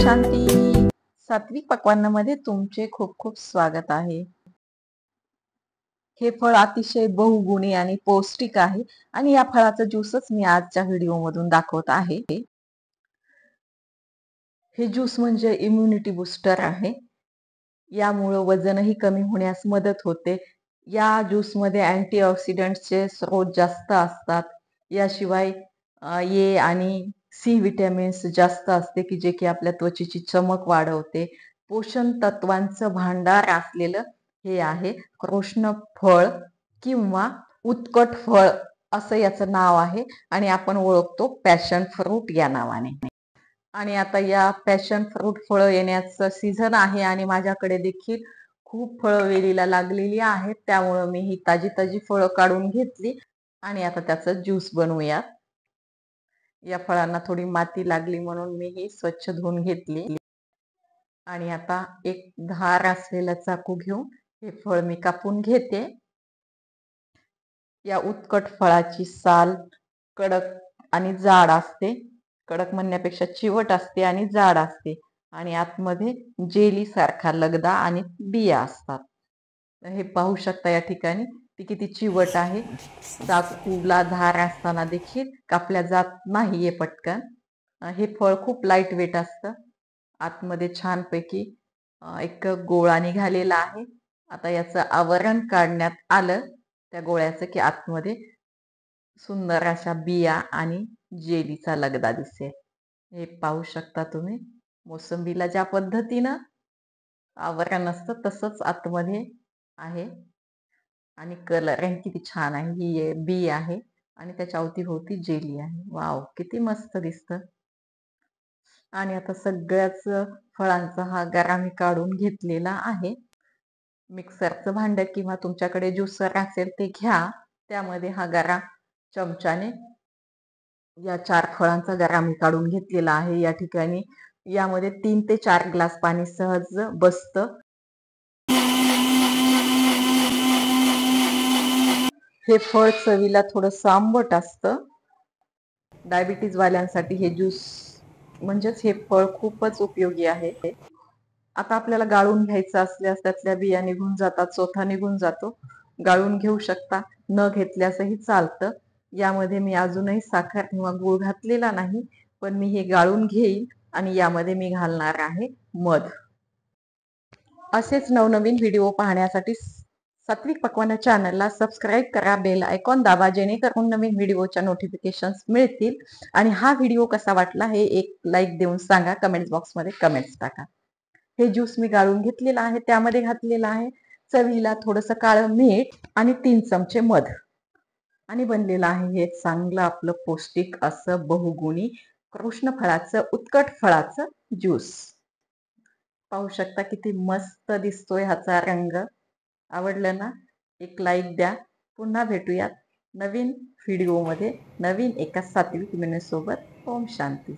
शांती. सात्विक पक्वान्नामध्ये तुमचे खूप खूप स्वागत आहे. हे फळ अतिशय बहुगुणी आणि पौष्टिक आहे आणि या फळाचा ज्यूसच मी आजच्या व्हिडिओ मधून दाखवत आहे. हे ज्यूस म्हणजे इम्युनिटी बूस्टर आहे. यामुळे वजनही कमी होण्यास मदत होते. या ज्यूस मध्ये अँटीऑक्सिडंटचे स्रोत जास्त असतात. याशिवाय ए आणि सी विटॅमिन्स जास्त असते की जे की आपल्या त्वचेची चमक वाढवते. पोषण तत्वांचं भांडार असलेलं हे आहे कृष्ण फळ किंवा उत्कट फळ असं याचं नाव आहे आणि आपण ओळखतो पॅशन फ्रूट या नावाने. आणि आता या पॅशन फ्रूट फळ येण्याचं सीझन आहे आणि माझ्याकडे देखील खूप फळं वेलीला लागलेली आहेत. त्यामुळं मी ही ताजी ताजी फळं काढून घेतली आणि आता त्याचं ज्यूस बनवूयात. या फळांना थोडी माती लागली म्हणून मी ही स्वच्छ धुवून घेतली आणि आता एक धार असलेला चाकू घेऊन हे फळ मी कापून घेते. या उत्कट फळाची साल कडक आणि जाड असते. कडक म्हणण्यापेक्षा चिवट असते आणि जाड असते आणि आतमध्ये जेली सारखा लगदा आणि बिया असतात. हे पाहू शकता या ठिकाणी ती किती चिवट आहे. चाकूला धार असताना देखील कापल्या जात नाहीये पटकन. हे फळ खूप लाईट वेट असतं. आतमध्ये छानपैकी एक गोळा निघालेला आहे. आता याचं आवरण काढण्यात आलं त्या गोळ्याचं की आतमध्ये सुंदर अशा बिया आणि जेलीचा लगदा दिसेल. हे पाहू शकता तुम्ही. मोसंबीला ज्या पद्धतीनं आवरण असतं तसंच आतमध्ये आहे आणि कलर किती छान आहे. ही बी आहे आणि त्याच्या अवतीभोवती जेली आहे. वाव, किती मस्त दिसतं. आणि आता सगळ्याच फळांचा हा गरा मी काढून घेतलेला आहे. मिक्सरचं भांड किंवा तुमच्याकडे ज्युसर असेल ते घ्या. त्यामध्ये हा गरा चमच्याने या 4 फळांचा गरा मी काढून घेतलेला आहे. या ठिकाणी यामध्ये 3 ते 4 ग्लास पाणी सहज बसतं. हे फळ चवीला थोडंसं आंबट असतं. डायबिटीज वाल्यांसाठी हे ज्यूस म्हणजेच हे फळ खूपच उपयोगी आहे. आता आपल्याला गाळून घ्यायचं असल्यास त्यातल्या बिया निघून जातात, चोथा निघून जातो. गाळून घेऊ शकता, न घेतल्यासही चालतं. यामध्ये मी अजूनही साखर किंवा गूळ घातलेला नाही, पण मी हे गाळून घेईन आणि यामध्ये मी घालणार आहे मध. असेच नवनवीन व्हिडिओ पाहण्यासाठी सात्विक पक्वान्न चॅनलला सबस्क्राईब करा, बेल आयकॉन दाबा जेणेकरून नवीन व्हिडिओच्या नोटिफिकेशन्स मिळतील. आणि हा व्हिडिओ कसा वाटला हे एक लाईक देऊन सांगा. कमेंट्स बॉक्समध्ये कमेंट्स टाका. हे ज्यूस मी गाळून घेतलेला आहे, त्यामध्ये घातलेला आहे चवीला थोडंसं काळं मीठ आणि 3 चमचे मध आणि बनलेलं आहे हे चांगलं आपलं पौष्टिक असं बहुगुणी कृष्ण फळाचं उत्कट फळाचं ज्यूस. पाहू शकता किती मस्त दिसतोय ह्याचा रंग. आवडलं ना? एक लाईक द्या. पुन्हा भेटूयात नवीन व्हिडिओमध्ये नवीन एका सात्विक मेनू सोबत. ओम शांती.